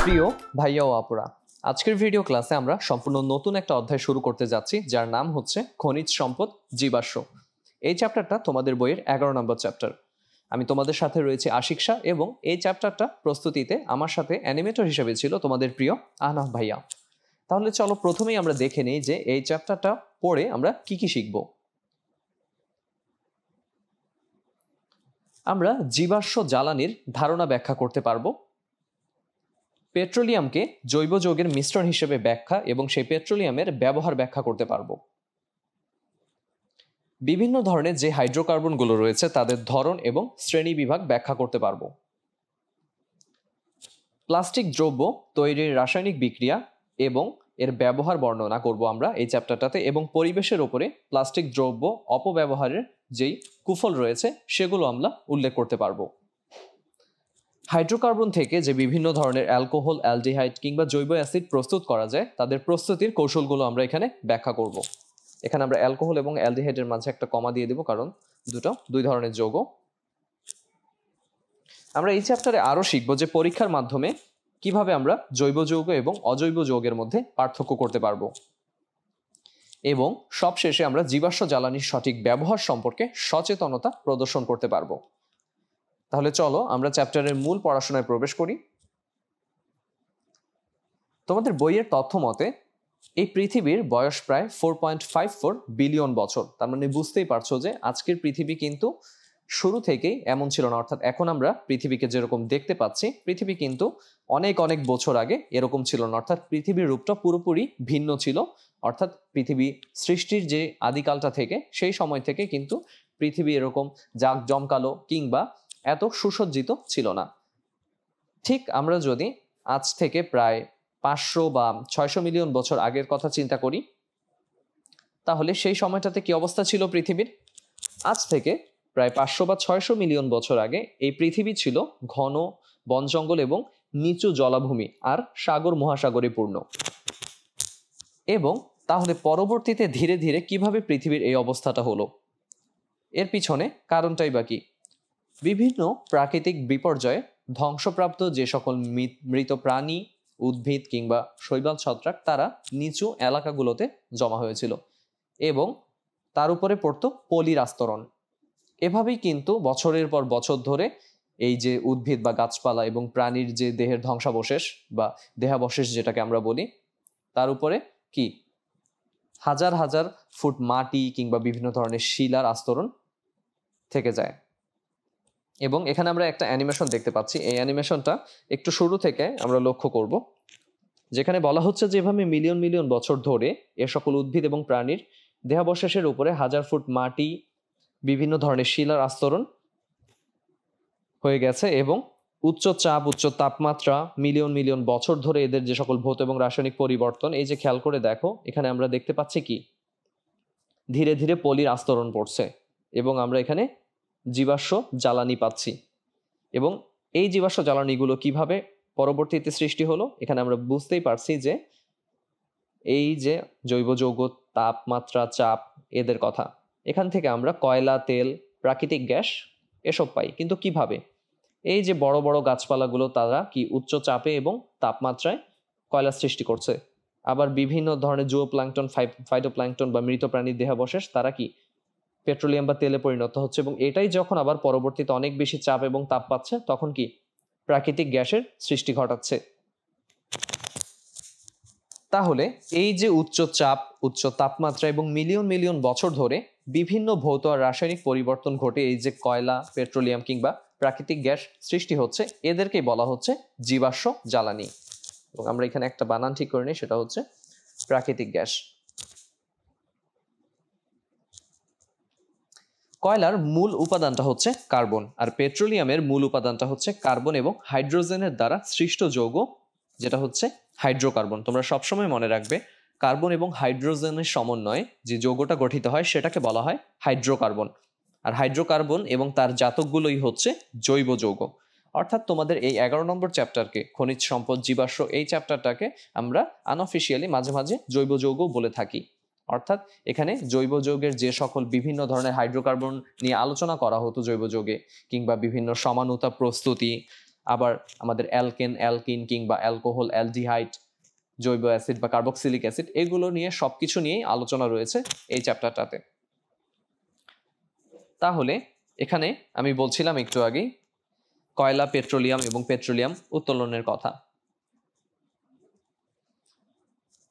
প্রিয় ভাইয়া ও আপুরা, আজকের ভিডিও ক্লাসে আমরা সম্পূর্ণ নতুন একটা অধ্যায় শুরু করতে যাচ্ছি, যার নাম হচ্ছে খনিজ সম্পদ জীবাশ্ম। এই চ্যাপ্টারটা তোমাদের বইয়ের 11 নম্বর চ্যাপ্টার। আমি তোমাদের সাথে রয়েছে আশিক শাহ এবং এই চ্যাপ্টারটা প্রস্তুতিতে আমার সাথে অ্যানিমেটর হিসেবে ছিল তোমাদের প্রিয় আহনাফ ভাইয়া। তাহলে চলো প্রথমেই আমরা দেখে নিই যে এই চ্যাপ্টারটা পড়ে আমরা কি কি শিখব। আমরা জীবাশ্ম জ্বালানির ধারণা ব্যাখ্যা করতে পারবো, পেট্রোলিয়ামকে জৈব যৌগের মিশ্রণ হিসেবে ব্যাখ্যা এবং সেই পেট্রোলিয়ামের ব্যবহার ব্যাখ্যা করতে পারবো। বিভিন্ন ধরনের যে হাইড্রোকার্বনগুলো রয়েছে তাদের ধরন এবং শ্রেণী বিভাগ ব্যাখ্যা করতে পারবো। প্লাস্টিক দ্রব্য তৈরির রাসায়নিক বিক্রিয়া এবং এর ব্যবহার বর্ণনা করব আমরা এই চ্যাপ্টারটাতে, এবং পরিবেশের উপরে প্লাস্টিক দ্রব্য অপব্যবহারের যেই কুফল রয়েছে সেগুলো আমরা উল্লেখ করতে পারবো। হাইড্রোকার্বন থেকে যে বিভিন্ন ধরনের অ্যালকোহল, অ্যালডিহাইড কিংবা জৈব অ্যাসিড প্রস্তুত করা যায় তাদের প্রস্তুতির কৌশলগুলো আমরা এখানে ব্যাখ্যা করব। এখানে আমরা অ্যালকোহল এবং অ্যালডিহাইডের মাঝে একটা কমা দিয়ে দেব, কারণ দুই ধরনের যৌগ। আমরা এই চ্যাপ্টারে আরো শিখব যে পরীক্ষার মাধ্যমে কিভাবে আমরা জৈব যৌগ এবং অজৈব যৌগের মধ্যে পার্থক্য করতে পারবো, এবং সবশেষে আমরা জীবাশ্ম জ্বালানির সঠিক ব্যবহার সম্পর্কে সচেতনতা প্রদর্শন করতে পারবো। তাহলে চলো আমরা চ্যাপ্টারের মূল পড়াশোনায় প্রবেশ করি। তোমাদের বইয়ের তথ্য মতে এই পৃথিবীর বয়স প্রায় 4.54 বিলিয়ন বছর। তার মানে বুঝতেই পারছো যে আজকের পৃথিবী কিন্তু শুরু থেকেই এমন ছিল না। অর্থাৎ এখন আমরা পৃথিবীকে যেরকম দেখতে পাচ্ছি, পৃথিবী কিন্তু অনেক অনেক বছর আগে এরকম ছিল না। অর্থাৎ পৃথিবীর রূপটা পুরোপুরি ভিন্ন ছিল। অর্থাৎ পৃথিবী সৃষ্টির যে আদিকালটা থেকে সেই সময় থেকে কিন্তু পৃথিবী এরকম জাক জমকালো কিংবা এত সুসজ্জিত ছিল না। ঠিক আমরা যদি আজ থেকে প্রায় 500 বা 600 মিলিয়ন বছর আগের কথা চিন্তা করি, তাহলে সেই সময়টাতে কি অবস্থা ছিল পৃথিবীর? আজ থেকে প্রায় 500 বা 600 মিলিয়ন বছর আগে এই পৃথিবী ছিল ঘন বন জঙ্গল এবং নিচু জলাভূমি আর সাগর মহাসাগরে পূর্ণ। এবং তাহলে পরবর্তীতে ধীরে ধীরে কিভাবে পৃথিবীর এই অবস্থাটা হলো, এর পিছনে কারণটাই বা কি? বিভিন্ন প্রাকৃতিক বিপর্যয়ে ধ্বংসপ্রাপ্ত যে সকল মৃত প্রাণী, উদ্ভিদ কিংবা শৈবাল ছত্রাক তারা নিচু এলাকাগুলোতে জমা হয়েছিল এবং তার উপরে পড়তো পলির আস্তরণ। এভাবেই কিন্তু বছরের পর বছর ধরে এই যে উদ্ভিদ বা গাছপালা এবং প্রাণীর যে দেহের ধ্বংসাবশেষ বা দেহাবশেষ যেটাকে আমরা বলি, তার উপরে কি হাজার হাজার ফুট মাটি কিংবা বিভিন্ন ধরনের শিলার আস্তরণ থেকে যায়। এবং এখানে আমরা একটা অ্যানিমেশন দেখতে পাচ্ছি। এই অ্যানিমেশনটা একটু শুরু থেকে আমরা লক্ষ্য করব, যেখানে বলা হচ্ছে যে এভাবে মিলিয়ন মিলিয়ন বছর ধরে এ সকল উদ্ভিদ এবং প্রাণীর দেহাবশেষের উপরে হাজার ফুট মাটি, বিভিন্ন ধরনের শিলার আস্তরণ হয়ে গেছে এবং উচ্চ চাপ, উচ্চ তাপমাত্রা, মিলিয়ন মিলিয়ন বছর ধরে এদের যে সকল ভৌত এবং রাসায়নিক পরিবর্তন, এই যে খেয়াল করে দেখো এখানে আমরা দেখতে পাচ্ছি কি ধীরে ধীরে পলির আস্তরণ পড়ছে এবং আমরা এখানে জীবাশ্ম জ্বালানি পাচ্ছি। এবং এই জীবাশ্ম জ্বালানিগুলো কিভাবে পরবর্তীতে সৃষ্টি হলো, এখানে আমরা বুঝতেই পারছি যে এই যে জৈব যৌগ, তাপমাত্রা, চাপ, এদের কথা, এখান থেকে আমরা কয়লা, তেল, প্রাকৃতিক গ্যাস এসব পাই। কিন্তু কিভাবে? এই যে বড় বড় গাছপালাগুলো তারা কি উচ্চ চাপে এবং তাপমাত্রায় কয়লা সৃষ্টি করছে। আবার বিভিন্ন ধরনের জুও প্ল্যাঙ্কটন, ফাইটোপ্ল্যাঙ্কটন বা মৃত প্রাণীর দেহাবশেষ তারা কি পেট্রোলিয়াম বা তেলে পরিণত হচ্ছে, এবং এটাই যখন আবার পরবর্তীতে অনেক বেশি চাপ এবং তাপ পাচ্ছে তখন কি প্রাকৃতিক গ্যাসের সৃষ্টি ঘটাচ্ছে। তাহলে এই যে উচ্চ চাপ, উচ্চ তাপমাত্রা এবং মিলিয়ন মিলিয়ন বছর ধরে বিভিন্ন ভৌত আর রাসায়নিক পরিবর্তন ঘটে এই যে কয়লা, পেট্রোলিয়াম কিংবা প্রাকৃতিক গ্যাস সৃষ্টি হচ্ছে, এদেরকেই বলা হচ্ছে জীবাশ্ম জ্বালানি। এবং আমরা এখানে একটা বানান ঠিক করে নিই, সেটা হচ্ছে প্রাকৃতিক গ্যাস। কয়লার মূল উপাদানটা হচ্ছে কার্বন, আর পেট্রোলিয়ামের মূল উপাদানটা হচ্ছে কার্বন এবং হাইড্রোজেনের দ্বারা সৃষ্ট যৌগ, যেটা হচ্ছে হাইড্রোকার্বন। তোমরা সবসময় মনে রাখবে কার্বন এবং হাইড্রোজেনের সমন্বয়ে যে যৌগটা গঠিত হয় সেটাকে বলা হয় হাইড্রোকার্বন। আর হাইড্রোকার্বন এবং তার জাতকগুলোই হচ্ছে জৈব যৌগ। অর্থাৎ তোমাদের এই 11 নম্বর চ্যাপ্টারকে, খনিজ সম্পদ জীবাশ্ম, এই চ্যাপ্টারটাকে আমরা আনঅফিসিয়ালি মাঝে মাঝে জৈব যৌগ বলে থাকি। অর্থাৎ এখানে জৈব যৌগের যে সকল বিভিন্ন ধরনের হাইড্রোকার্বন নিয়ে আলোচনা করা হতো জৈব যৌগে, কিংবা বিভিন্ন সমানুতা প্রস্তুতি, আবার আমাদের অ্যালকেন, অ্যালকিন কিংবা অ্যালকোহল, অ্যালডিহাইড, জৈব অ্যাসিড বা কার্বক্সিলিক অ্যাসিড, এগুলো নিয়ে সবকিছু নিয়েই আলোচনা রয়েছে এই চ্যাপ্টারটাতে। তাহলে এখানে আমি বলছিলাম একটু আগেই কয়লা, পেট্রোলিয়াম এবং পেট্রোলিয়াম উত্তোলনের কথা।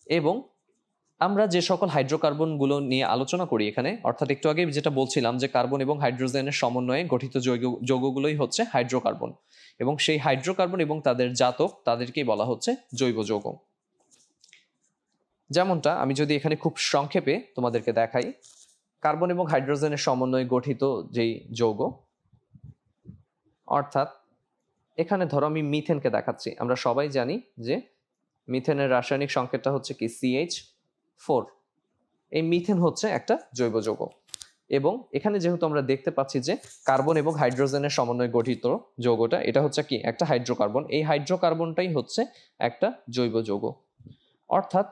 এবং আমরা যে সকল হাইড্রোকার্বনগুলো নিয়ে আলোচনা করি এখানে, অর্থাৎ একটু আগে যেটা বলছিলাম যে কার্বন এবং হাইড্রোজেনের সমন্বয়ে গঠিত যৌগগুলোই হচ্ছে হাইড্রোকার্বন, এবং সেই হাইড্রোকার্বন এবং তাদের জাতক তাদেরকেই বলা হচ্ছে জৈব যৌগ। যেমনটা আমি যদি এখানে খুব সংক্ষেপে তোমাদেরকে দেখাই, কার্বন এবং হাইড্রোজেনের সমন্বয়ে গঠিত যেই যৌগ, অর্থাৎ এখানে ধরো আমি মিথেনকে দেখাচ্ছি। আমরা সবাই জানি যে মিথেনের রাসায়নিক সংকেতটা হচ্ছে কি CH4। এই মিথেন হচ্ছে একটা জৈব যৌগ, এবং এখানে যেহেতু আমরা দেখতে পাচ্ছি যে কার্বন এবং হাইড্রোজেনের সমন্বয়ে গঠিত যৌগটা, এটা হচ্ছে কি একটা হাইড্রোকার্বন। এই হাইড্রোকার্বনটাই হচ্ছে একটা জৈব যৌগ। অর্থাৎ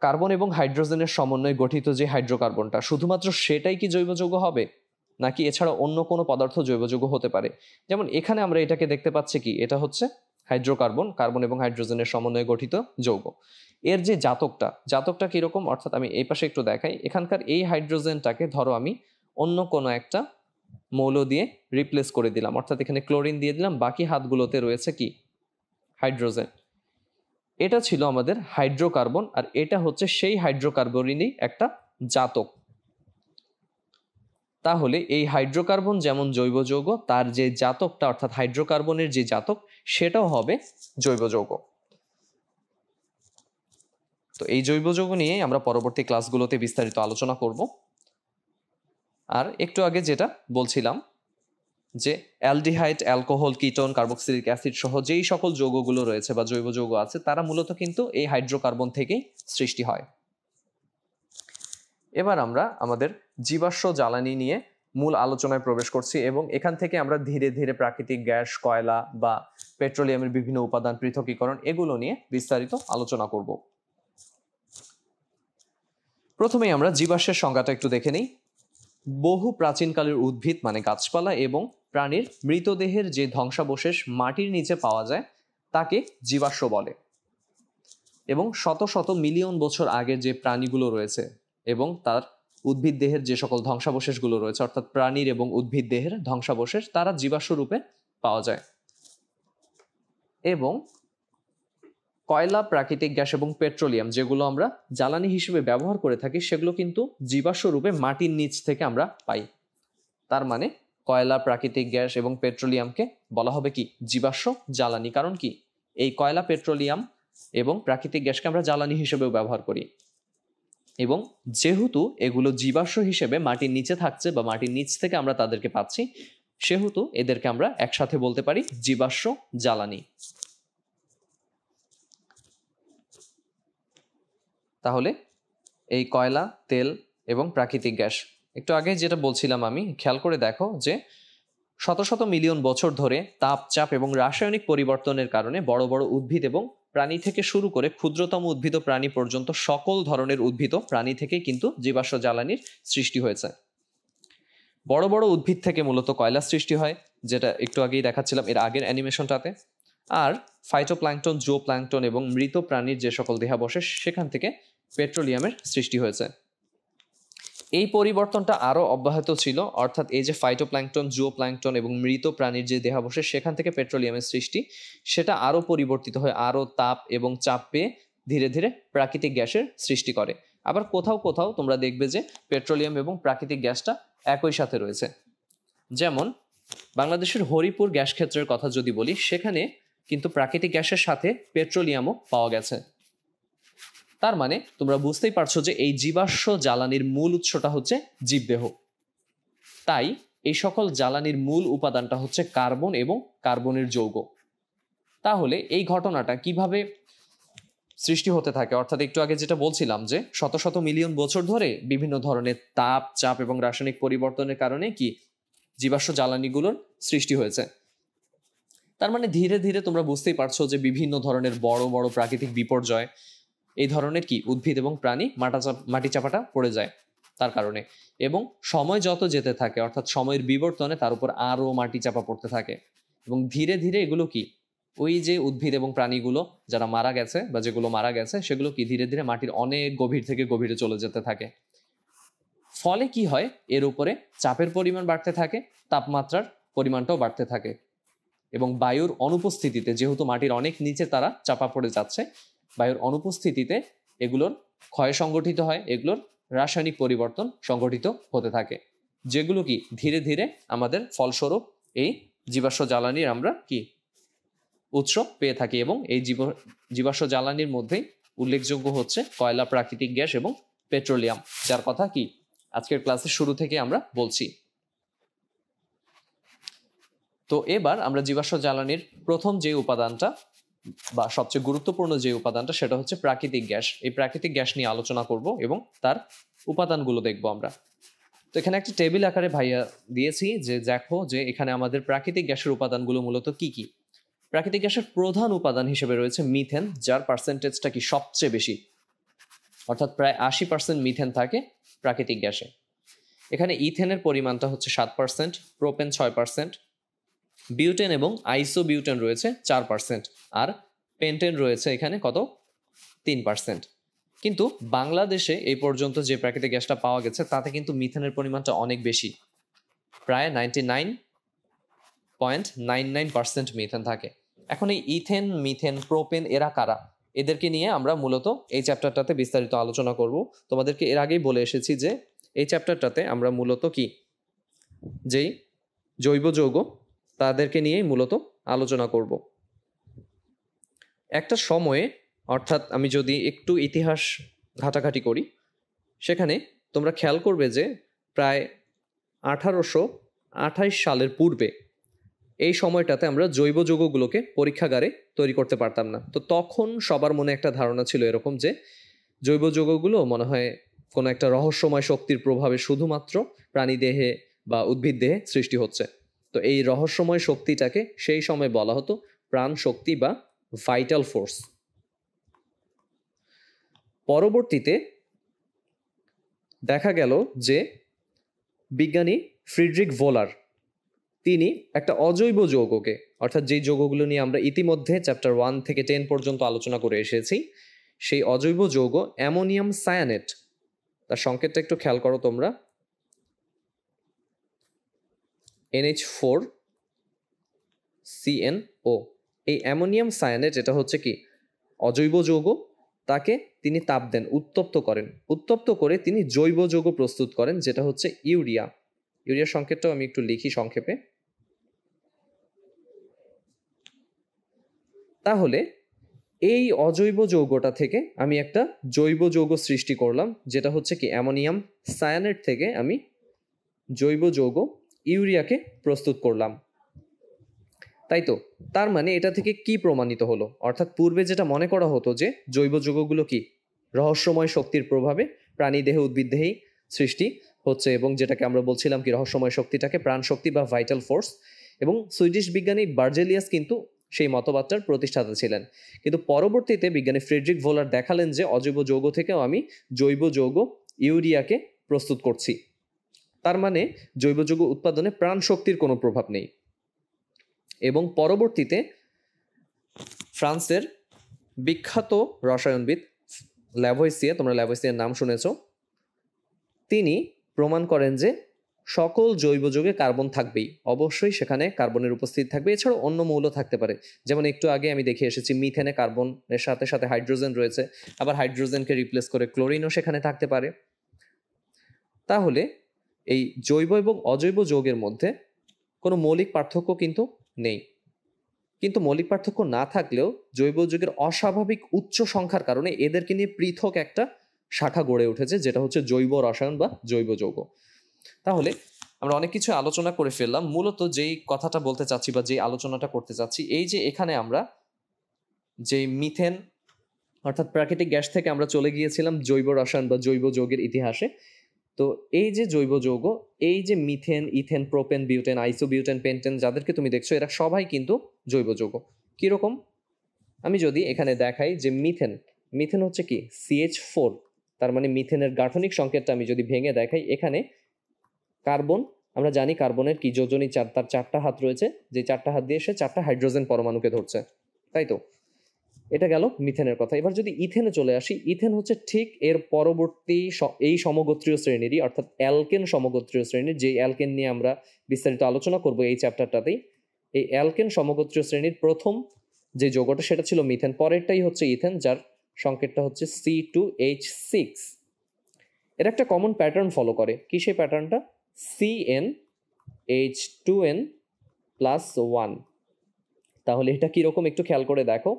কার্বন এবং হাইড্রোজেনের সমন্বয়ে গঠিত যে হাইড্রোকার্বনটা, শুধুমাত্র সেটাই কি জৈব যৌগ হবে, নাকি এছাড়া অন্য কোনো পদার্থ জৈব যৌগ হতে পারে? যেমন এখানে আমরা এটাকে দেখতে পাচ্ছি কি, এটা হচ্ছে হাইড্রোকার্বন, কার্বন এবং হাইড্রোজেনের সমন্বয়ে গঠিত যৌগ। এর যে জাতকটা কিরকম, অর্থাৎ আমি এই পাশে একটু দেখাই। এখানকার এই হাইড্রোজেনটাকে ধরো আমি অন্য কোনো একটা মৌল দিয়ে রিপ্লেস করে দিলাম, অর্থাৎ এখানে ক্লোরিন দিয়ে দিলাম, বাকি হাতগুলোতে রয়েছে কি হাইড্রোজেন। এটা ছিল আমাদের হাইড্রোকার্বন, আর এটা হচ্ছে সেই হাইড্রোকার্বনেরই একটা জাতক। তাহলে এই হাইড্রোকার্বন যেমন জৈব যৌগ, তার যে জাতকটা অর্থাৎ হাইড্রোকার্বনের যে জাতক, সেটাও হবে জৈব যৌগ। তো এই জৈব যৌগ নিয়ে আমরা পরবর্তী ক্লাসগুলোতে বিস্তারিত আলোচনা করব। আর একটু আগে যেটা বলছিলাম যে aldehyde, alcohol, ketone, carboxylic acid সহ যেই সকল যৌগগুলো রয়েছে বা জৈব যৌগ আছে, তারা মূলত কিন্তু এই হাইড্রোকার্বন থেকেই সৃষ্টি হয়। এবার আমরা আমাদের জীবাশ্ম জ্বালানি নিয়ে মূল আলোচনায় প্রবেশ করছি, এবং এখান থেকে আমরা ধীরে ধীরে প্রাকৃতিক গ্যাস, কয়লা বা পেট্রোলিয়ামের বিভিন্ন উপাদান পৃথকীকরণ, এগুলো নিয়ে বিস্তারিত আলোচনা করব। প্রথমেই আমরা জীবাশ্মের সংজ্ঞাটা একটু দেখে নিই। বহু প্রাচীনকালের উদ্ভিদ মানে গাছপালা এবং প্রাণীর মৃতদেহের যে ধ্বংসাবশেষ মাটির নিচে পাওয়া যায় তাকে জীবাশ্ম বলে। এবং শত শত মিলিয়ন বছর আগের যে প্রাণীগুলো রয়েছে এবং তার উদ্ভিদ দেহের যে সকল ধ্বংসাবশেষগুলো রয়েছে, অর্থাৎ প্রাণীর এবং উদ্ভিদ দেহের ধ্বংসাবশেষ, তারা জীবাশ্ম রূপে পাওয়া যায়। এবং কয়লা, প্রাকৃতিক গ্যাস এবং পেট্রোলিয়াম যেগুলো আমরা জ্বালানি হিসেবে ব্যবহার করে থাকি, সেগুলো কিন্তু জীবাশ্ম রূপে মাটির নিচ থেকে আমরা পাই। তার মানে কয়লা, প্রাকৃতিক গ্যাস এবং পেট্রোলিয়ামকে বলা হবে কি জীবাশ্ম জ্বালানি। কারণ কি, এই কয়লা, পেট্রোলিয়াম এবং প্রাকৃতিক গ্যাসকে আমরা জ্বালানি হিসেবেও ব্যবহার করি, এবং যেহেতু এগুলো জীবাশ্ম হিসেবে মাটির নিচে থাকছে বা মাটির নিচ থেকে আমরা তাদেরকে পাচ্ছি, সেহেতু এদেরকে আমরা একসাথে বলতে পারি জীবাশ্ম জ্বালানি। তাহলে এই কয়লা, তেল এবং প্রাকৃতিক গ্যাস, একটু আগে যেটা বলছিলাম আমি, খেয়াল করে দেখো যে শত শত মিলিয়ন বছর ধরে তাপ, চাপ এবং রাসায়নিক পরিবর্তনের কারণে বড় বড় উদ্ভিদ এবং প্রাণী থেকে শুরু করে ক্ষুদ্রতম উদ্ভিদ প্রাণী পর্যন্ত সকল ধরনের উদ্ভিদ প্রাণী থেকে কিন্তু জীবাশ্ম জ্বালানির সৃষ্টি হয়েছে। বড় বড় উদ্ভিদ থেকে মূলত কয়লা সৃষ্টি হয়, যেটা একটু আগেই দেখাচ্ছিলাম এর আগের অ্যানিমেশনটাতে। আর ফাইটোপ্ল্যাঙ্কটন, জো প্ল্যাঙ্কটন এবং মৃত প্রাণীর যে সকল দেহাবশেষ, সেখান থেকে পেট্রোলিয়ামের সৃষ্টি হয়েছে। এই পরিবর্তনটা আরও অব্যাহত ছিল, অর্থাৎ এই যে ফাইটোপ্ল্যাঙ্কটন, জো প্ল্যাঙ্কটন এবং মৃত প্রাণীর যে দেহাবশেষ, সেখান থেকে পেট্রোলিয়ামের সৃষ্টি, সেটা আরও পরিবর্তিত হয়ে আরও তাপ এবং চাপ পেয়ে ধীরে ধীরে প্রাকৃতিক গ্যাসের সৃষ্টি করে। আবার কোথাও কোথাও তোমরা দেখবে যে পেট্রোলিয়াম এবং প্রাকৃতিক গ্যাসটা একই সাথে রয়েছে। যেমন বাংলাদেশের হরিপুর গ্যাস ক্ষেত্রের কথা যদি বলি, সেখানে কিন্তু প্রাকৃতিক গ্যাসের সাথে পেট্রোলিয়ামও পাওয়া গেছে। তার মানে তোমরা বুঝতেই পারছো যে এই জীবাশ্ম জ্বালানির মূল উৎসটা হচ্ছে জীবদেহ। তাই এই সকল জ্বালানির মূল উপাদানটা হচ্ছে কার্বন এবং কার্বনের যৌগ। তাহলে এই ঘটনাটা কিভাবে সৃষ্টি হতে থাকে, অর্থাৎ একটু আগে যেটা বলছিলাম যে শত শত মিলিয়ন বছর ধরে বিভিন্ন ধরনের তাপ, চাপ এবং রাসায়নিক পরিবর্তনের কারণে কি জীবাশ্ম জ্বালানিগুলোর সৃষ্টি হয়েছে। তার মানে ধীরে ধীরে তোমরা বুঝতেই পারছো যে বিভিন্ন ধরনের বড় বড় প্রাকৃতিক বিপর্যয়, এই ধরনের কি উদ্ভিদ এবং প্রাণী মাটি চাপাটা পড়ে যায় তার কারণে, এবং সময় যত যেতে থাকে অর্থাৎ সময়ের বিবর্তনে তার উপর আরও মাটি চাপা পড়তে থাকে, এবং ধীরে ধীরে এগুলো কি ওই যে উদ্ভিদ এবং প্রাণীগুলো যারা মারা গেছে বা যেগুলো মারা গেছে সেগুলো কি ধীরে ধীরে মাটির অনেক গভীর থেকে গভীরে চলে যেতে থাকে। ফলে কি হয়, এর উপরে চাপের পরিমাণ বাড়তে থাকে, তাপমাত্রার পরিমাণটাও বাড়তে থাকে এবং বায়ুর অনুপস্থিতিতে, যেহেতু মাটির অনেক নিচে তারা চাপা পড়ে যাচ্ছে, বায়ুর অনুপস্থিতিতে এগুলোর ক্ষয় সংগঠিত হয়, এগুলোর রাসায়নিক পরিবর্তন সংগঠিত হতে থাকে, যেগুলো কি ধীরে ধীরে আমাদের ফলস্বরূপ এই জীবাশ্ম জ্বালানির আমরা কি উৎস পেয়ে থাকি। এবং এই জীবাশ্ম জ্বালানির মধ্যেই উল্লেখযোগ্য হচ্ছে কয়লা, প্রাকৃতিক গ্যাস এবং পেট্রোলিয়াম, যার কথা কি আজকের ক্লাসের শুরু থেকে আমরা বলছি। তো এবার আমরা জীবাশ্ম জ্বালানির প্রথম যে উপাদানটা বা সবচেয়ে গুরুত্বপূর্ণ যে উপাদানটা সেটা হচ্ছে প্রাকৃতিক গ্যাস। এই প্রাকৃতিক গ্যাস নিয়ে আলোচনা করব এবং তার উপাদানগুলো দেখব আমরা। তো এখানে একটা টেবিল আকারে ভাইয়া দিয়েছি যে দেখো যে এখানে আমাদের প্রাকৃতিক গ্যাসের উপাদানগুলো মূলত কি কি। প্রাকৃতিক গ্যাসের প্রধান উপাদান হিসেবে রয়েছে মিথেন, যার পার্সেন্টেজটা কি সবচেয়ে বেশি, অর্থাৎ প্রায় 80% মিথেন থাকে প্রাকৃতিক গ্যাসে। এখানে ইথেনের পরিমাণটা হচ্ছে 7%, প্রোপেন 6%, বিউটেন এবং আইসোবিউটেন রয়েছে 4%, আর পেন্টেন রয়েছে এখানে কত 3%। কিন্তু বাংলাদেশে এই পর্যন্ত যে প্রাকৃতিক গ্যাসটা পাওয়া গেছে তাতে কিন্তু মিথেনের পরিমাণটা অনেক বেশি, প্রায় 99.99% মিথেন থাকে। এখন এই ইথেন, মিথেন, প্রোপেন এরা কারা, এদেরকে নিয়ে আমরা মূলত এই চ্যাপ্টারটাতে বিস্তারিত আলোচনা করব। তোমাদেরকে এর আগেই বলে এসেছি যে এই চ্যাপ্টারটাতে আমরা মূলত কি যেই জৈব যৌগ তাদেরকে নিয়েই মূলত আলোচনা করব। একটা সময়ে, অর্থাৎ আমি যদি একটু ইতিহাস ঘাটাঘাটি করি, সেখানে তোমরা খেয়াল করবে যে প্রায় 1828 সালের পূর্বে এই সময়টাতে আমরা জৈব যৌগগুলোকে পরীক্ষাগারে তৈরি করতে পারতাম না। তো তখন সবার মনে একটা ধারণা ছিল এরকম যে জৈব যৌগগুলো মনে হয় কোনো একটা রহস্যময় শক্তির প্রভাবে শুধুমাত্র প্রাণী দেহে বা উদ্ভিদ দেহে সৃষ্টি হচ্ছে। তো এই রহস্যময় শক্তিটাকে সেই সময় বলা হতো প্রাণ শক্তি বা ভাইটাল ফোর্স। পরবর্তীতে দেখা গেল যে বিজ্ঞানী ফ্রিডরিক ভোলার তিনি একটা অজৈব যৌগকে, অর্থাৎ যেই যৌগগুলো নিয়ে আমরা ইতিমধ্যে চ্যাপ্টার 1 থেকে 10 পর্যন্ত আলোচনা করে এসেছি, সেই অজৈব যৌগ অ্যামোনিয়াম সায়ানেট, তার সংকেতটা একটু খেয়াল করো তোমরা, NH4CnO। এই অ্যামোনিয়াম সায়ানেট এটা হচ্ছে কি অজৈব যৌগ, তাকে তিনি তাপ দেন, উত্তপ্ত করেন, উত্তপ্ত করে তিনি জৈব যৌগ প্রস্তুত করেন যেটা হচ্ছে ইউরিয়া। ইউরিয়ার সংকেতটাও আমি একটু লিখি সংক্ষেপে। তাহলে এই অজৈব যৌগটা থেকে আমি একটা জৈব যৌগ সৃষ্টি করলাম যেটা হচ্ছে কি অ্যামোনিয়াম সায়ানেট থেকে আমি জৈব যৌগ ইউরিয়াকে প্রস্তুত করলাম, তাই তো? তার মানে এটা থেকে কি প্রমাণিত হলো, অর্থাৎ পূর্বে যেটা মনে করা হতো যে জৈব যৌগগুলো কি রহস্যময় শক্তির প্রভাবে প্রাণী দেহে উদ্ভিদ দেহেই সৃষ্টি হচ্ছে, এবং যেটাকে আমরা বলছিলাম কি রহস্যময় শক্তিটাকে প্রাণ শক্তি বা ভাইটাল ফোর্স, এবং সুইডিশ বিজ্ঞানী বার্জেলিয়াস কিন্তু সেই মতবাদটার প্রতিষ্ঠাতা ছিলেন। কিন্তু পরবর্তীতে বিজ্ঞানী ফ্রেডরিক ভোলার দেখালেন যে অজৈব যৌগ থেকেও আমি জৈব যৌগ ইউরিয়াকে প্রস্তুত করছি, তার মানে জৈব যৌগ উৎপাদনে প্রাণ শক্তির কোনো প্রভাব নেই। এবং পরবর্তীতে ফ্রান্সের বিখ্যাত রসায়নবিদ ল্যাভয়েসিয়ে, তোমরা ল্যাভয়েসিয়ের নাম শুনেছ, তিনি প্রমাণ করেন যে সকল জৈব যৌগে কার্বন থাকবেই, অবশ্যই সেখানে কার্বনের উপস্থিতি থাকবে, এছাড়াও অন্য মৌল থাকতে পারে। যেমন একটু আগে আমি দেখে এসেছি মিথেনে কার্বনের সাথে সাথে হাইড্রোজেন রয়েছে, আবার হাইড্রোজেনকে রিপ্লেস করে ক্লোরিনও সেখানে থাকতে পারে। তাহলে এই জৈব এবং অজৈব যৌগের মধ্যে কোনো মৌলিক পার্থক্য কিন্তু নেই। কিন্তু মৌলিক পার্থক্য না থাকলেও জৈব যৌগের অস্বাভাবিক উচ্চ সংখ্যার কারণে এদেরকে নিয়ে পৃথক একটা শাখা গড়ে উঠেছে যেটা হচ্ছে জৈব রসায়ন বা জৈব যৌগ। তাহলে আমরা অনেক কিছু আলোচনা করে ফেললাম। মূলত যেই কথাটা বলতে চাচ্ছি বা যেই আলোচনাটা করতে চাচ্ছি, এই যে এখানে আমরা যে মিথেন অর্থাৎ প্রাকৃতিক গ্যাস থেকে আমরা চলে গিয়েছিলাম জৈব রসায়ন বা জৈব যৌগের ইতিহাসে। তো এই যে জৈব যৌগ, এই যে methane, ethane, propane, butane, isobutane, pentane যাদেরকে তুমি দেখছো, এরা সবাই কিন্তু জৈব যৌগ। কিরকম? আমি যদি এখানে দেখাই যে মিথেন হচ্ছে কি CH4, তার মানে মিথেনের গাঠনিক সংকেতটা আমি যদি ভেঙে দেখাই, এখানে কার্বন আমরা জানি কার্বনের কি যোজনী তার 4টা হাত রয়েছে, যে 4টা হাত দিয়ে সে 4টা হাইড্রোজেন পরমাণুকে ধরছে, তাই তো? এটা গেল মিথেনের কথা। এবার যদি ইথেনে চলে আসি, ইথেন হচ্ছে ঠিক এর পরবর্তী এই সমগোত্রীয় শ্রেণীরই, অর্থাৎ অ্যালকেন সমগোত্রীয় শ্রেণীর, যেই অ্যালকেন নিয়ে আমরা বিস্তারিত আলোচনা করব এই চ্যাপ্টারটাতেই। এই অ্যালকেন সমগোত্রীয় শ্রেণীর প্রথম যে যৌগটা সেটা ছিল মিথেন, পরেরটাই হচ্ছে ইথেন, যার সংকেতটা হচ্ছে C2H6। এর একটা কমন প্যাটার্ন ফলো করে, কি সেই প্যাটার্নটা? CnH2n+1। তাহলে এটা কিরকম একটু খেয়াল করে দেখো।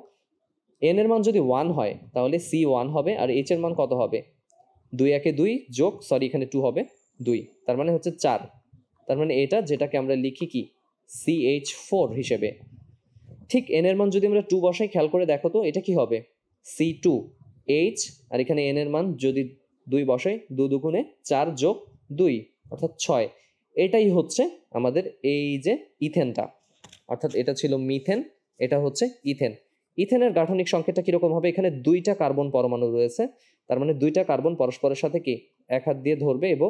এন এর মান যদি 1 হয় তাহলে C1 হবে, আর এইচ এর মান কত হবে? 2 একে 2 যোগ, সরি এখানে 2 হবে, 2, তার মানে হচ্ছে 4। তার মানে এটা যেটাকে আমরা লিখি কি CH4 হিসেবে। ঠিক এন এর মান যদি আমরা 2 বসাই, খেয়াল করে দেখো তো এটা কি হবে? C2H, আর এখানে এন এর মান যদি 2 বসাই, 2 দুগুণে 4 যোগ 2 অর্থাৎ 6। এটাই হচ্ছে আমাদের এই যে ইথেনটা, অর্থাৎ এটা ছিল মিথেন, এটা হচ্ছে ইথেন। ইথেনের গাঠনিক সংকেতটা কিরকম হবে? এখানে 2টা কার্বন পরমাণু রয়েছে, তার মানে 2টা কার্বন পরস্পরের সাথে কি এক হাত দিয়ে ধরবে, এবং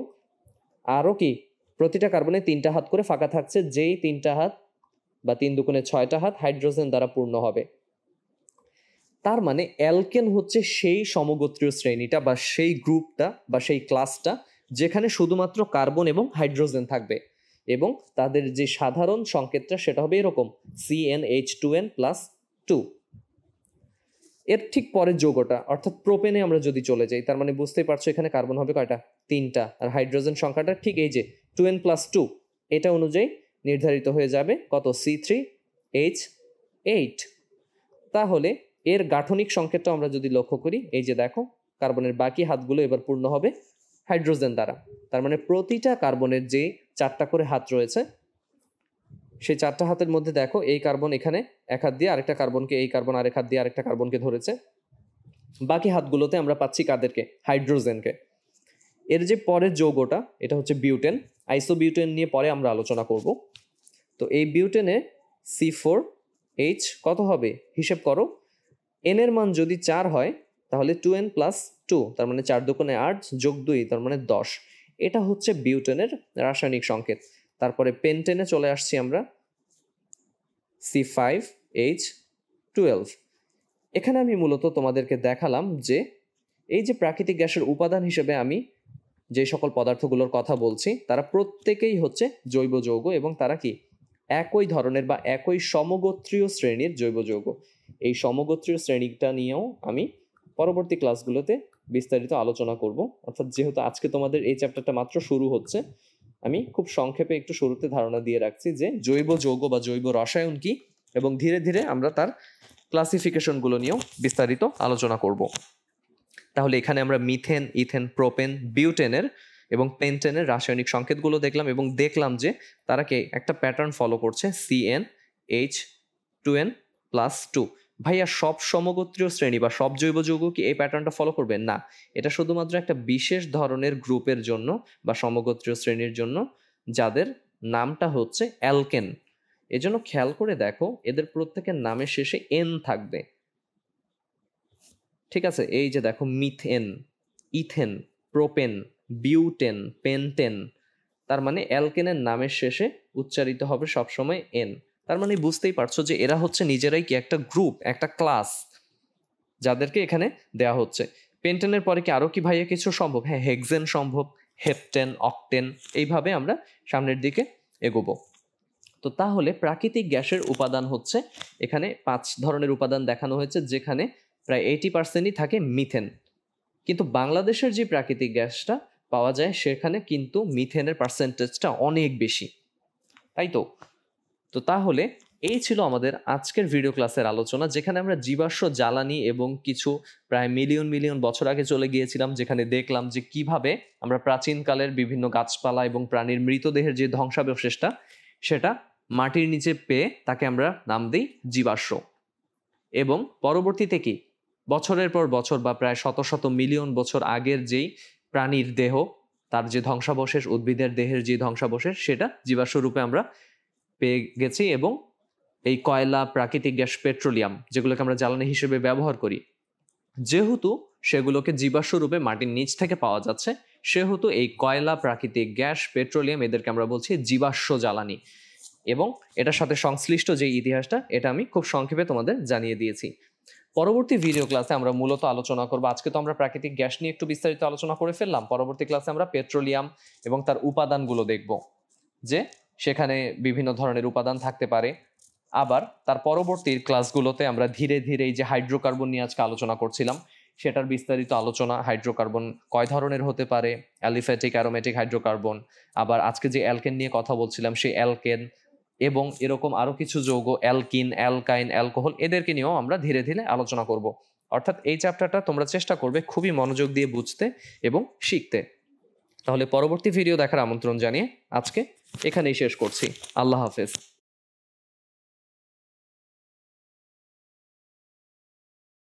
আরও কি প্রতিটা কার্বনে 3টা হাত করে ফাঁকা থাকছে, যেই 3টা হাত বা 3 দুগুণে 6টা হাত হাইড্রোজেন দ্বারা পূর্ণ হবে। তার মানে অ্যালকেন হচ্ছে সেই সমগোত্রীয় শ্রেণীটা বা সেই গ্রুপটা বা সেই ক্লাসটা যেখানে শুধুমাত্র কার্বন এবং হাইড্রোজেন থাকবে, এবং তাদের যে সাধারণ সংকেতটা সেটা হবে এরকম CnH2n+2। এর ঠিক পরের যৌগটা অর্থাৎ প্রোপেনে আমরা যদি চলে যাই, তার মানে বুঝতেই পারছো এখানে কার্বন হবে কয়টা? 3টা, আর হাইড্রোজেন সংখ্যাটা ঠিক এই যে 2n+2 এটা অনুযায়ী নির্ধারিত হয়ে যাবে কত? C3H8। তাহলে এর গাঠনিক সংকেতটা আমরা যদি লক্ষ্য করি, এই যে দেখো কার্বনের বাকি হাতগুলো এবার পূর্ণ হবে হাইড্রোজেন দ্বারা। তার মানে প্রতিটা কার্বনের যে 4টা করে হাত রয়েছে, সেই 4টা হাতের মধ্যে দেখো এই কার্বন এখানে এক হাত দিয়ে আরেকটা কার্বনকে, এই কার্বন আরেক হাত দিয়ে আরেকটা কার্বনকে ধরেছে। বাকি হাতগুলোতে আমরা পাচ্ছি কাদেরকে? হাইড্রোজেনকে। এর যে পরের যৌগটা এটা হচ্ছে বিউটেন। আইসোবিউটেন নিয়ে পরে আমরা আলোচনা করব। তো এই বিউটেনে C4H কত হবে হিসেব করো। এন এর মান যদি 4 হয় তাহলে 2n+2, তার মানে 4 দুগুণে 8 যোগ 2, তার মানে 10। এটা হচ্ছে বিউটেনের রাসায়নিক সংকেত। তারপরে পেন্টেনে চলে আসছি আমরা, C5H12। এখানে আমি মূলত তোমাদেরকে দেখালাম যে এই যে প্রাকৃতিক গ্যাসের উপাদান হিসেবে আমি যে সকল পদার্থগুলোর কথা বলছি তারা প্রত্যেকেই হচ্ছে জৈব যৌগ, এবং তারা কি একই ধরনের বা একই সমগোত্রীয় শ্রেণীর জৈব যৌগ। এই সমগোত্রীয় শ্রেণীটা নিয়েও আমি পরবর্তী ক্লাসগুলোতে বিস্তারিত আলোচনা করব। অর্থাৎ যেহেতু আজকে তোমাদের এই চ্যাপ্টারটা মাত্র শুরু হচ্ছে, আমি খুব সংক্ষেপে একটু শুরুতে ধারণা দিয়ে রাখছি যে জৈব যৌগ বা জৈব রসায়ন কি, এবং ধীরে ধীরে আমরা তার ক্লাসিফিকেশনগুলো নিয়েও বিস্তারিত আলোচনা করব। তাহলে এখানে আমরা মিথেন, ইথেন, প্রোপেন, বিউটেনের এবং পেন্টেনের রাসায়নিক সংকেতগুলো দেখলাম, এবং দেখলাম যে তারা কি একটা প্যাটার্ন ফলো করছে CnH2n+2। ভাইয়া সব সমগোত্রীয় শ্রেণী বা সব জৈব যৌগ কি এই প্যাটার্নটা ফলো করবে? না, এটা শুধুমাত্র একটা বিশেষ ধরনের গ্রুপের জন্য বা সমগোত্রীয় শ্রেণীর জন্য, যাদের নামটা হচ্ছে অ্যালকেন। এজন্য খেয়াল করে দেখো এদের প্রত্যেকের নামের শেষে এন থাকবে, ঠিক আছে? এই যে দেখো methane, ethane, propane, butane, pentane, তার মানে অ্যালকেনের নামের শেষে উচ্চারিত হবে সবসময় এন। তার মানে বুঝতেই পারছো যে এরা হচ্ছে নিজেরাই কি একটা গ্রুপ, একটা ক্লাস, যাদেরকে এখানে দেয়া হচ্ছে। পেন্টেনের পরে কি আরো কি ভাইয়া কিছু সম্ভব? হ্যাঁ, হেক্সেন সম্ভব, হেপটেন, অকটেন, এইভাবে আমরা সামনের দিকে এগোবো। তো তাহলে প্রাকৃতিক গ্যাসের উপাদান হচ্ছে এখানে 5 ধরনের উপাদান দেখানো হয়েছে, যেখানে প্রায় 80%ই থাকে মিথেন। কিন্তু বাংলাদেশের যে প্রাকৃতিক গ্যাসটা পাওয়া যায় সেখানে কিন্তু মিথেনের পার্সেন্টেজটা অনেক বেশি, তাই তো? তো তাহলে এই ছিল আমাদের আজকের ভিডিও ক্লাসের আলোচনা, যেখানে আমরা জীবাশ্ম জ্বালানি এবং কিছু প্রায় মিলিয়ন মিলিয়ন বছর আগে চলে গিয়েছিলাম, যেখানে দেখলাম যে কিভাবে আমরা প্রাচীনকালের বিভিন্ন গাছপালা এবং প্রাণীর মৃতদেহের যে ধ্বংসাবশেষটা সেটা মাটির নিচে পেয়ে তাকে আমরা নাম দিই জীবাশ্ম। এবং পরবর্তীতে কি বছরের পর বছর বা প্রায় শত শত মিলিয়ন বছর আগের যেই প্রাণীর দেহ, তার যে ধ্বংসাবশেষ, উদ্ভিদের দেহের যে ধ্বংসাবশেষ, সেটা জীবাশ্ম রূপে আমরা পেয়ে গেছি। এবং এই কয়লা, প্রাকৃতিক গ্যাস, পেট্রোলিয়াম, যেগুলোকে আমরা জ্বালানি হিসেবে ব্যবহার করি, যেহেতু সেগুলোকে জীবাশ্ম রূপে মাটির নিচ থেকে পাওয়া যাচ্ছে, সেহেতু এই কয়লা, প্রাকৃতিক গ্যাস, পেট্রোলিয়াম এদেরকে আমরা বলছি জীবাশ্ম জ্বালানি। এবং এটার সাথে সংশ্লিষ্ট যে ইতিহাসটা এটা আমি খুব সংক্ষেপে তোমাদের জানিয়ে দিয়েছি। পরবর্তী ভিডিও ক্লাসে আমরা মূলত আলোচনা করব, আজকে তো আমরা প্রাকৃতিক গ্যাস নিয়ে একটু বিস্তারিত আলোচনা করে ফেললাম, পরবর্তী ক্লাসে আমরা পেট্রোলিয়াম এবং তার উপাদানগুলো দেখব, যে সেখানে বিভিন্ন ধরনের উপাদান থাকতে পারে। আবার তার পরবর্তী ক্লাসগুলোতে আমরা ধীরে ধীরে এই যে হাইড্রোকার্বন নিয়ে আজকে আলোচনা করছিলাম সেটার বিস্তারিত আলোচনা, হাইড্রোকার্বন কয় ধরনের হতে পারে, অ্যালিফ্যাটিক, অ্যারোমেটিক হাইড্রোকার্বন, আবার আজকে যে অ্যালকেন নিয়ে কথা বলছিলাম সেই অ্যালকেন, এবং এরকম আরো কিছু যৌগ অ্যালকিন, অ্যালকাইন, অ্যালকোহল, এদেরকে নিয়েও আমরা ধীরে ধীরে আলোচনা করব। অর্থাৎ এই চ্যাপ্টারটা তোমরা চেষ্টা করবে খুবই মনোযোগ দিয়ে বুঝতে এবং শিখতে। তাহলে পরবর্তী ভিডিও দেখার আমন্ত্রণ জানিয়ে আজকে এখানেই শেষ করছি। আল্লাহ হাফেজ।